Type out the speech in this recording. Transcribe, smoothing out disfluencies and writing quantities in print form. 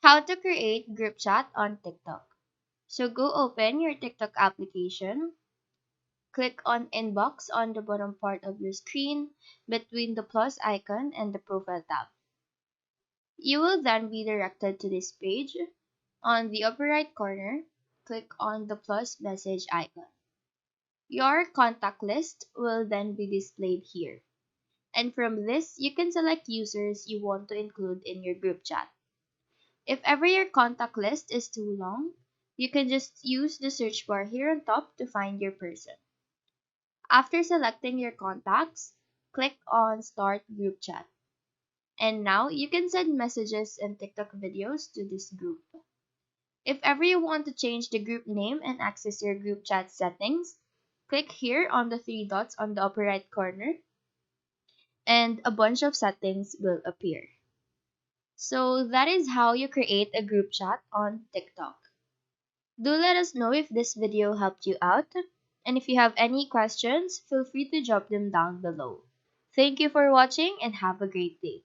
How to create group chat on TikTok. So go open your TikTok application, click on Inbox on the bottom part of your screen between the plus icon and the profile tab. You will then be directed to this page. On the upper right corner, click on the plus message icon. Your contact list will then be displayed here. And from this, you can select users you want to include in your group chat. If ever your contact list is too long, you can just use the search bar here on top to find your person. After selecting your contacts, click on Start Group Chat. And now you can send messages and TikTok videos to this group. If ever you want to change the group name and access your group chat settings, click here on the three dots on the upper right corner and a bunch of settings will appear. So that is how you create a group chat on TikTok. Do let us know if this video helped you out, and if you have any questions, feel free to drop them down below. Thank you for watching and have a great day.